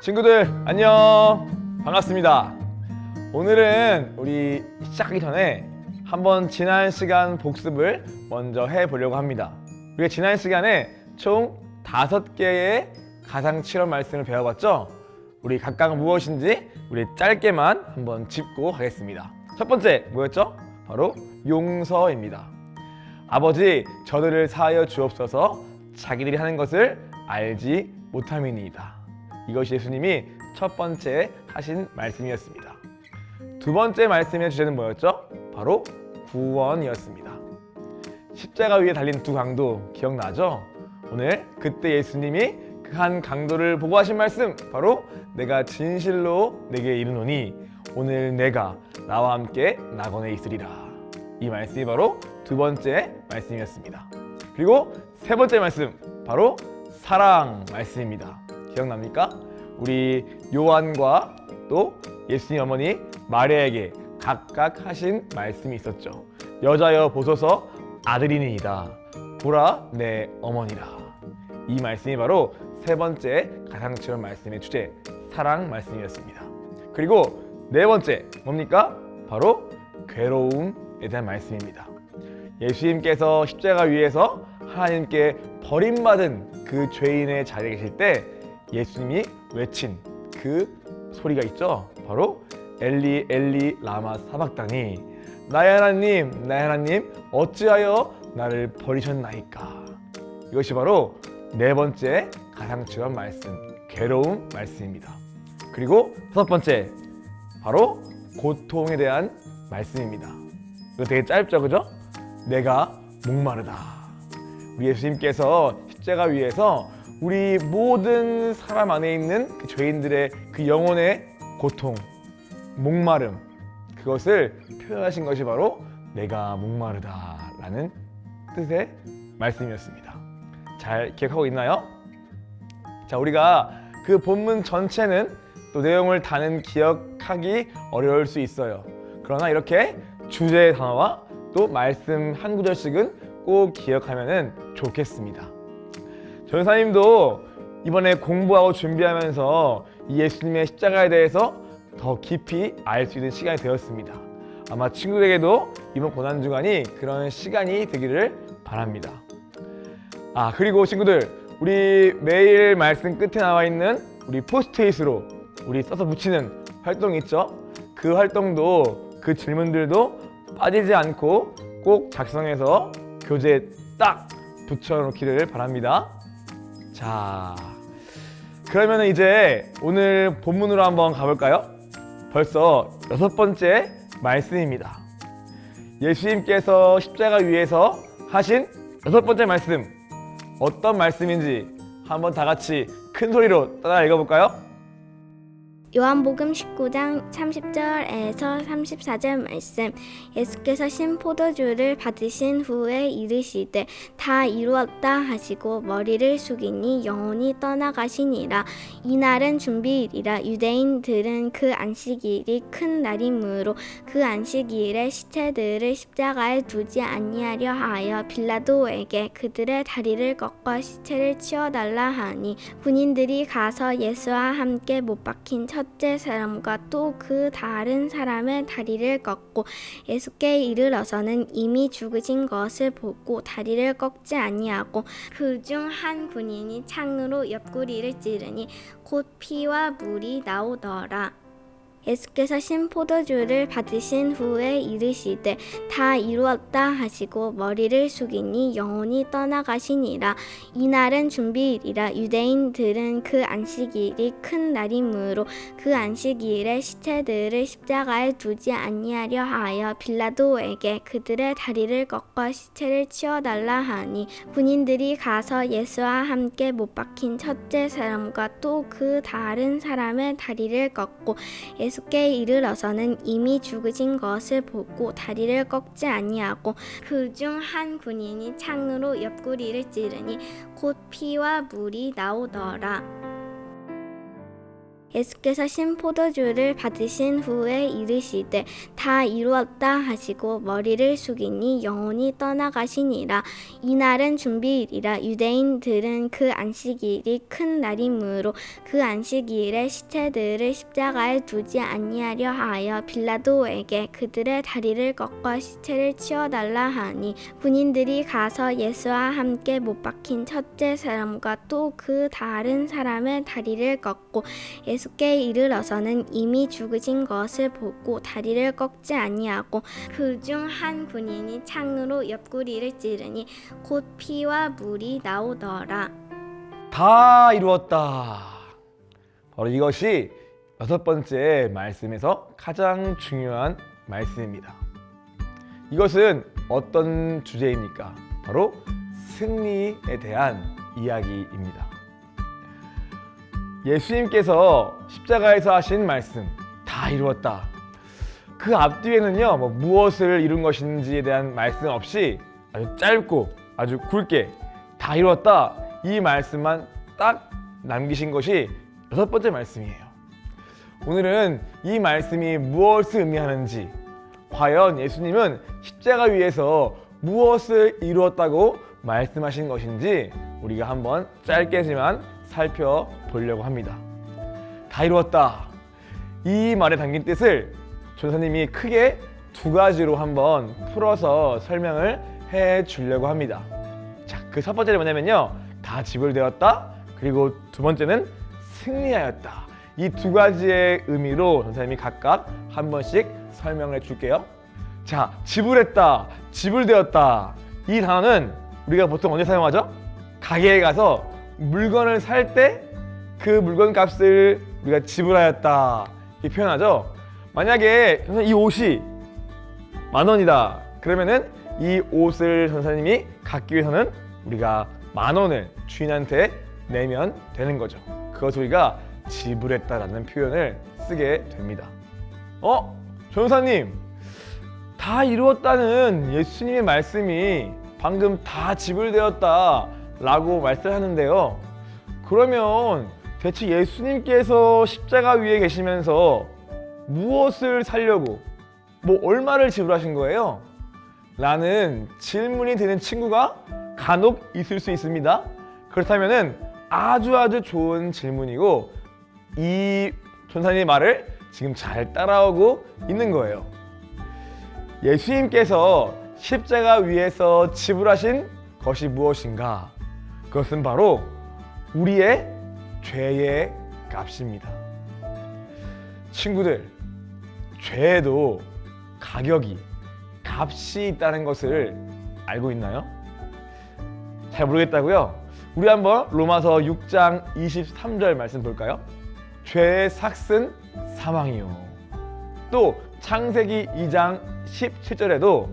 친구들 안녕, 반갑습니다. 오늘은 우리 시작하기 전에 한번 지난 시간 복습을 먼저 해보려고 합니다. 우리가 지난 시간에 총 5개의 가상 실험 말씀을 배워봤죠? 우리 각각 무엇인지 우리 짧게만 한번 짚고 가겠습니다. 첫 번째 뭐였죠? 바로 용서입니다. 아버지, 저들을 사하여 주옵소서. 자기들이 하는 것을 알지 못함이니이다. 이것이 예수님이 첫 번째 하신 말씀이었습니다. 두 번째 말씀의 주제는 뭐였죠? 바로 구원이었습니다. 십자가 위에 달린 두 강도 기억나죠? 오늘 그때 예수님이 그 한 강도를 보고 하신 말씀, 바로 내가 진실로 내게 이르노니 오늘 내가 나와 함께 낙원에 있으리라. 이 말씀이 바로 두 번째 말씀이었습니다. 그리고 세 번째 말씀, 바로 사랑 말씀입니다. 기억납니까? 우리 요한과 또 예수님 어머니 마리아에게 각각 하신 말씀이 있었죠. 여자여 보소서 아들이니이다. 보라 내 어머니라. 이 말씀이 바로 세 번째 가상처럼 말씀의 주제, 사랑 말씀이었습니다. 그리고 네 번째 뭡니까? 바로 괴로움에 대한 말씀입니다. 예수님께서 십자가 위에서 하나님께 버림받은 그 죄인의 자리에 계실 때 예수님이 외친 그 소리가 있죠. 바로 엘리 엘리 라마 사박다니, 나의 하나님 나의 하나님 어찌하여 나를 버리셨나이까. 이것이 바로 네 번째 가상처럼 말씀, 괴로움 말씀입니다. 그리고 다섯 번째, 바로 고통에 대한 말씀입니다. 이거 되게 짧죠, 그죠? 내가 목마르다. 우리 예수님께서 십자가 위에서 우리 모든 사람 안에 있는 그 죄인들의 그 영혼의 고통, 목마름, 그것을 표현하신 것이 바로 내가 목마르다라는 뜻의 말씀이었습니다. 잘 기억하고 있나요? 자, 우리가 그 본문 전체는 또 내용을 다는 기억하기 어려울 수 있어요. 그러나 이렇게 주제의 단어와 또 말씀 한 구절씩은 꼭 기억하면 좋겠습니다. 전사님도 이번에 공부하고 준비하면서 이 예수님의 십자가에 대해서 더 깊이 알 수 있는 시간이 되었습니다. 아마 친구들에게도 이번 고난주간이 그런 시간이 되기를 바랍니다. 그리고 친구들, 우리 매일 말씀 끝에 나와 있는 우리 포스트잇으로 우리 써서 붙이는 활동이 있죠? 그 활동도, 그 질문들도 빠지지 않고 꼭 작성해서 교재에 딱 붙여놓기를 바랍니다. 자, 그러면 이제 오늘 본문으로 한번 가볼까요? 벌써 6번째 말씀입니다. 예수님께서 십자가 위에서 하신 6번째 말씀, 어떤 말씀인지 한번 다 같이 큰 소리로 따라 읽어볼까요? 요한복음 19장 30절에서 34절 말씀. 예수께서 신 포도주를 받으신 후에 이르시되 다 이루었다 하시고 머리를 숙이니 영혼이 떠나가시니라. 이날은 준비일이라. 유대인들은 그 안식일이 큰 날이므로 그 안식일에 시체들을 십자가에 두지 아니하려 하여 빌라도에게 그들의 다리를 꺾어 시체를 치워달라 하니, 군인들이 가서 예수와 함께 못 박힌 첫째 사람과 또 그 다른 사람의 다리를 꺾고 예수께 이르러서는 이미 죽으신 것을 보고 다리를 꺾지 아니하고, 그 중 한 군인이 창으로 옆구리를 찌르니 곧 피와 물이 나오더라. 예수께서 신 포도주를 받으신 후에 이르시되 다 이루었다 하시고 머리를 숙이니 영혼이 떠나가시니라. 이날은 준비일이라. 유대인들은 그 안식일이 큰 날이므로 그 안식일에 시체들을 십자가에 두지 아니하려 하여 빌라도에게 그들의 다리를 꺾어 시체를 치워달라 하니, 군인들이 가서 예수와 함께 못 박힌 첫째 사람과 또 그 다른 사람의 다리를 꺾고 예수께 이르러서는 이미 죽으신 것을 보고 다리를 꺾지 아니하고, 그 중 한 군인이 창으로 옆구리를 찌르니 곧 피와 물이 나오더라. 예수께서 신 포도주를 받으신 후에 이르시되 다 이루었다 하시고 머리를 숙이니 영혼이 떠나가시니라. 이날은 준비일이라. 유대인들은 그 안식일이 큰 날이므로 그 안식일에 시체들을 십자가에 두지 아니하려 하여 빌라도에게 그들의 다리를 꺾어 시체를 치워달라 하니 군인들이 가서 예수와 함께 못 박힌 첫째 사람과 또 그 다른 사람의 다리를 꺾고 예수께 이르러서는 이미 죽으신 것을 보고 다리를 꺾지 아니하고 그 중 한 군인이 창으로 옆구리를 찌르니 곧 피와 물이 나오더라. 다 이루었다. 바로 이것이 6번째 말씀에서 가장 중요한 말씀입니다. 이것은 어떤 주제입니까? 바로 승리에 대한 이야기입니다. 예수님께서 십자가에서 하신 말씀, 다 이루었다. 그 앞뒤에는요, 무엇을 이룬 것인지에 대한 말씀 없이 아주 짧고 아주 굵게 다 이루었다. 이 말씀만 딱 남기신 것이 6번째 말씀이에요. 오늘은 이 말씀이 무엇을 의미하는지, 과연 예수님은 십자가 위에서 무엇을 이루었다고 말씀하신 것인지 우리가 한번 짧게지만 살펴보려고 합니다. 다 이루었다. 이 말에 담긴 뜻을 전사님이 크게 2가지로 한번 풀어서 설명을 해 주려고 합니다. 자, 그 첫 번째는 뭐냐면요, 다 지불되었다. 그리고 2번째는 승리하였다. 이 2가지의 의미로 전사님이 각각 한 번씩 설명을 해 줄게요. 자, 지불했다, 지불되었다. 이 단어는 우리가 보통 언제 사용하죠? 가게에 가서 물건을 살 때 그 물건 값을 우리가 지불하였다 이렇게 표현하죠. 만약에 이 옷이 10,000원이다 그러면은 이 옷을 전사님이 갖기 위해서는 우리가 10,000원을 주인한테 내면 되는 거죠. 그것을 우리가 지불했다라는 표현을 쓰게 됩니다. 전사님, 다 이루었다는 예수님의 말씀이 방금 다 지불되었다 라고 말씀하는데요, 그러면 대체 예수님께서 십자가 위에 계시면서 무엇을 살려고 얼마를 지불하신 거예요? 라는 질문이 드는 친구가 간혹 있을 수 있습니다. 그렇다면 아주 좋은 질문이고 이 전사님의 말을 지금 잘 따라오고 있는 거예요. 예수님께서 십자가 위에서 지불하신 것이 무엇인가? 그것은 바로 우리의 죄의 값입니다. 친구들, 죄에도 가격이, 값이 있다는 것을 알고 있나요? 잘 모르겠다고요? 우리 한번 로마서 6장 23절 말씀 볼까요? 죄의 삭은 사망이요. 또 창세기 2장 17절에도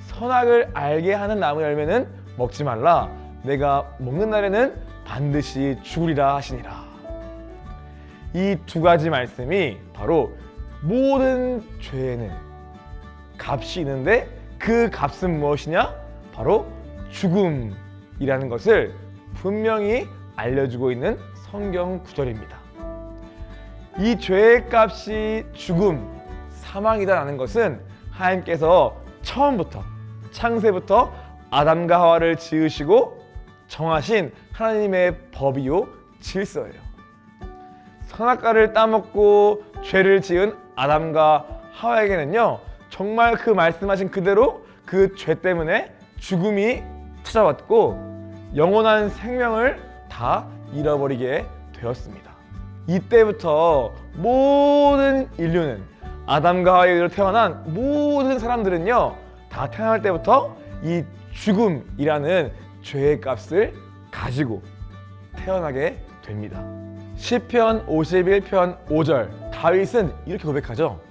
선악을 알게 하는 나무 열매는 먹지 말라. 내가 먹는 날에는 반드시 죽으리라 하시니라. 이 2가지 말씀이 바로 모든 죄에는 값이 있는데 그 값은 무엇이냐? 바로 죽음이라는 것을 분명히 알려주고 있는 성경 구절입니다. 이 죄의 값이 죽음, 사망이다라는 것은 하나님께서 처음부터 창세부터 아담과 하와를 지으시고 정하신 하나님의 법이요 질서예요. 선악과를 따먹고 죄를 지은 아담과 하와에게는요, 정말 그 말씀하신 그대로 그 죄 때문에 죽음이 찾아왔고 영원한 생명을 다 잃어버리게 되었습니다. 이때부터 모든 인류는, 아담과 하와에게로 태어난 모든 사람들은요, 다 태어날 때부터 이 죽음이라는 죄의 값을 가지고 태어나게 됩니다. 시편 51편 5절, 다윗은 이렇게 고백하죠.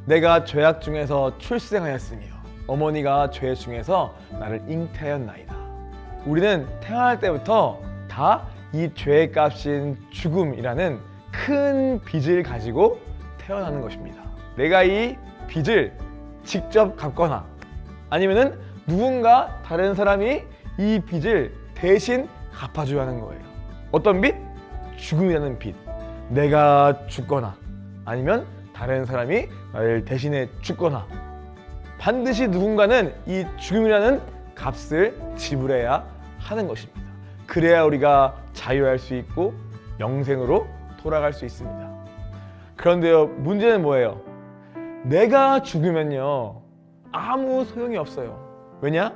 내가 죄악 중에서 출생하였으며 어머니가 죄 중에서 나를 잉태하였나이다. 우리는 태어날 때부터 다 이 죄의 값인 죽음이라는 큰 빚을 가지고 태어나는 것입니다. 내가 이 빚을 직접 갚거나 아니면은 누군가 다른 사람이 이 빚을 대신 갚아줘야 하는 거예요. 어떤 빚? 죽음이라는 빚. 내가 죽거나 아니면 다른 사람이 나를 대신해 죽거나 반드시 누군가는 이 죽음이라는 값을 지불해야 하는 것입니다. 그래야 우리가 자유할 수 있고 영생으로 돌아갈 수 있습니다. 그런데요, 문제는 뭐예요? 내가 죽으면요 아무 소용이 없어요. 왜냐?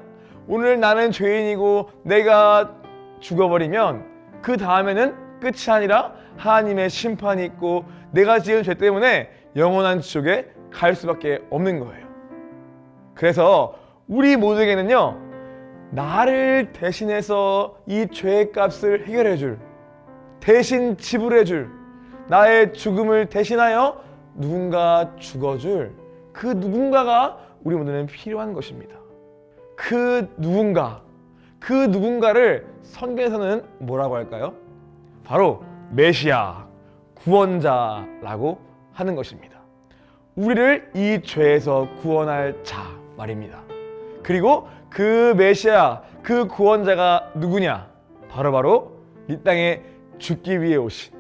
오늘 나는 죄인이고 내가 죽어버리면 그 다음에는 끝이 아니라 하나님의 심판이 있고 내가 지은 죄 때문에 영원한 지옥에 갈 수밖에 없는 거예요. 그래서 우리 모두에게는요 나를 대신해서 이 죄의 값을 해결해 줄, 대신 지불해 줄, 나의 죽음을 대신하여 누군가 죽어줄 그 누군가가 우리 모두는 필요한 것입니다. 그 누군가를 성경에서는 뭐라고 할까요? 바로 메시아, 구원자라고 하는 것입니다. 우리를 이 죄에서 구원할 자 말입니다. 그리고 그 메시아, 그 구원자가 누구냐? 바로 이 땅에 죽기 위해 오신,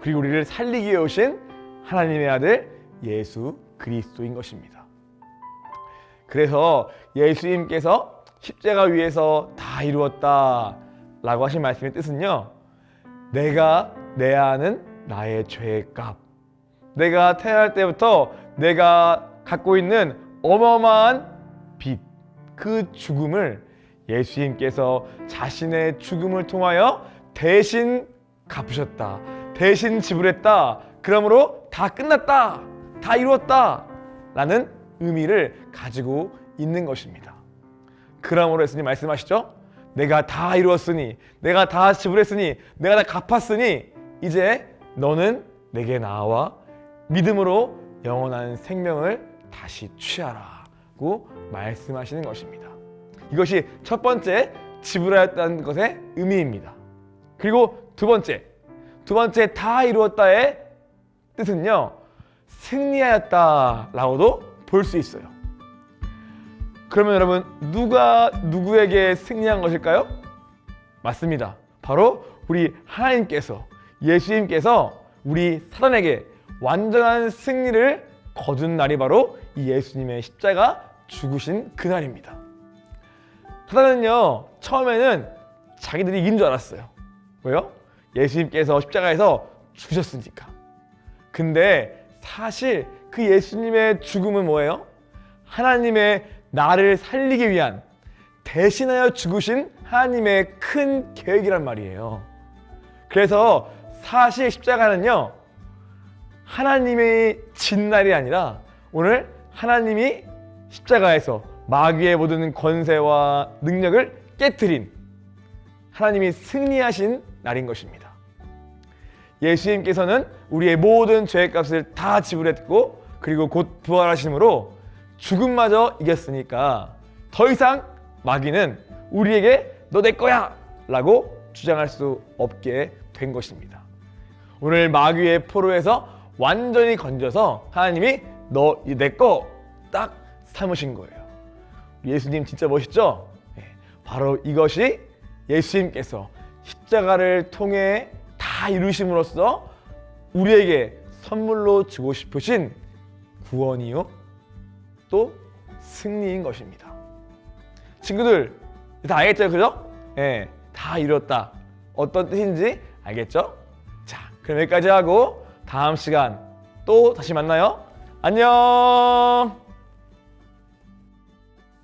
그리고 우리를 살리기 위해 오신 하나님의 아들 예수 그리스도인 것입니다. 그래서 예수님께서 십자가 위에서 다 이루었다 라고 하신 말씀의 뜻은요, 내가 내야 하는 나의 죄의 값, 내가 태어날 때부터 내가 갖고 있는 어마어마한 빚, 그 죽음을 예수님께서 자신의 죽음을 통하여 대신 갚으셨다, 대신 지불했다, 그러므로 다 끝났다, 다 이루었다 라는 의미를 가지고 있는 것입니다. 그러므로 예수님 말씀하시죠. 내가 다 이루었으니, 내가 다 지불했으니, 내가 다 갚았으니 이제 너는 내게 나와 믿음으로 영원한 생명을 다시 취하라고 말씀하시는 것입니다. 이것이 첫 번째 지불하였다는 것의 의미입니다. 그리고 두 번째 다 이루었다의 뜻은요, 승리하였다라고도 볼 수 있어요. 그러면 여러분, 누가 누구에게 승리한 것일까요? 맞습니다. 바로 우리 하나님께서, 예수님께서 우리 사단에게 완전한 승리를 거둔 날이 바로 이 예수님의 십자가 죽으신 그날입니다. 사단은요, 처음에는 자기들이 이긴 줄 알았어요. 왜요? 예수님께서 십자가에서 죽으셨으니까. 근데 사실 그 예수님의 죽음은 뭐예요? 하나님의 나를 살리기 위한, 대신하여 죽으신 하나님의 큰 계획이란 말이에요. 그래서 사실 십자가는요, 하나님의 진 날이 아니라 오늘 하나님이 십자가에서 마귀의 모든 권세와 능력을 깨트린, 하나님이 승리하신 날인 것입니다. 예수님께서는 우리의 모든 죄의 값을 다 지불했고, 그리고 곧 부활하심으로 죽음마저 이겼으니까 더 이상 마귀는 우리에게 너 내 거야 라고 주장할 수 없게 된 것입니다. 오늘 마귀의 포로에서 완전히 건져서 하나님이 너 내 거 딱 삼으신 거예요. 예수님 진짜 멋있죠? 바로 이것이 예수님께서 십자가를 통해 다 이루심으로써 우리에게 선물로 주고 싶으신 구원이요 또 승리인 것입니다. 친구들 다 알겠죠? 그죠? 다 이뤘다. 어떤 뜻인지 알겠죠? 자, 그럼 여기까지 하고 다음 시간 또 다시 만나요. 안녕.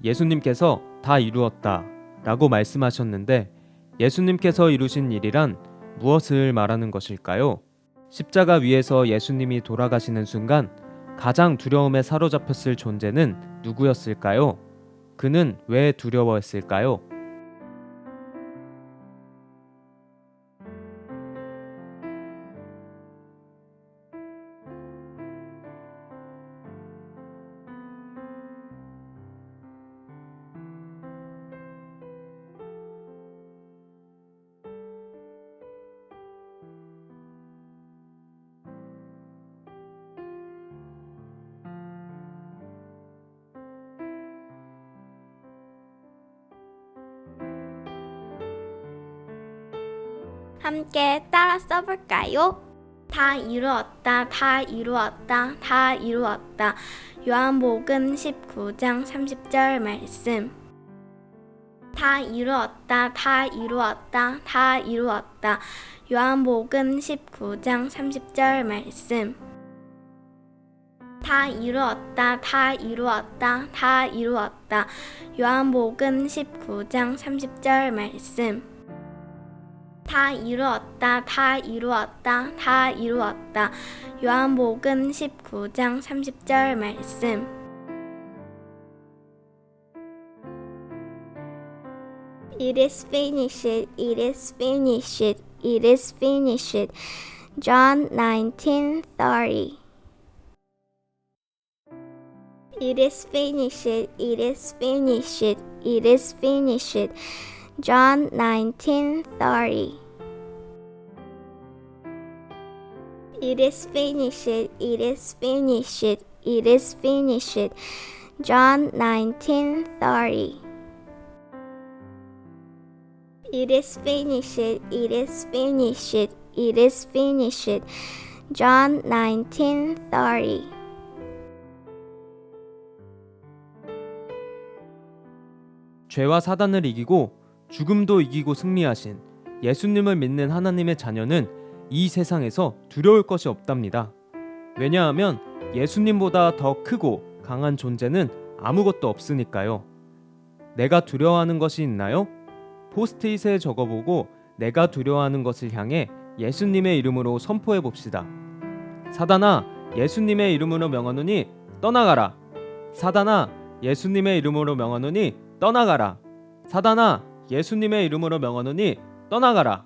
예수님께서 다 이루었다 라고 말씀하셨는데, 예수님께서 이루신 일이란 무엇을 말하는 것일까요? 십자가 위에서 예수님이 돌아가시는 순간 가장 두려움에 사로잡혔을 존재는 누구였을까요? 그는 왜 두려워했을까요? 함께 따라 써볼까요? 다 이루었다, 다 이루었다, 다 이루었다. 요한복음 19장 30절 말씀. 다 이루었다, 다 이루었다, 다 이루었다. 요한복음 19장 30절 말씀. 다 이루었다, 다 이루었다, 다 이루었다. 요한복음 19장 30절 말씀. 다 이루었다, 다 이루었다, 다 이루었다. 요한복음 19장 30절 말씀. It is finished, it is finished, it is finished. John 19:30. It is finished, it is finished, it is finished. John 19:30. It is finished, it is finished, it is finished. John 19:30. It is finished, it is finished, it is finished. John 19:30. 죄와 사단을 이기고 죽음도 이기고 승리하신 예수님을 믿는 하나님의 자녀는 이 세상에서 두려울 것이 없답니다. 왜냐하면 예수님보다 더 크고 강한 존재는 아무것도 없으니까요. 내가 두려워하는 것이 있나요? 포스트잇에 적어보고 내가 두려워하는 것을 향해 예수님의 이름으로 선포해 봅시다. 사단아, 예수님의 이름으로 명하노니 떠나가라. 사단아, 예수님의 이름으로 명하노니 떠나가라. 사단아, 예수님의 이름으로 명하노니 떠나가라.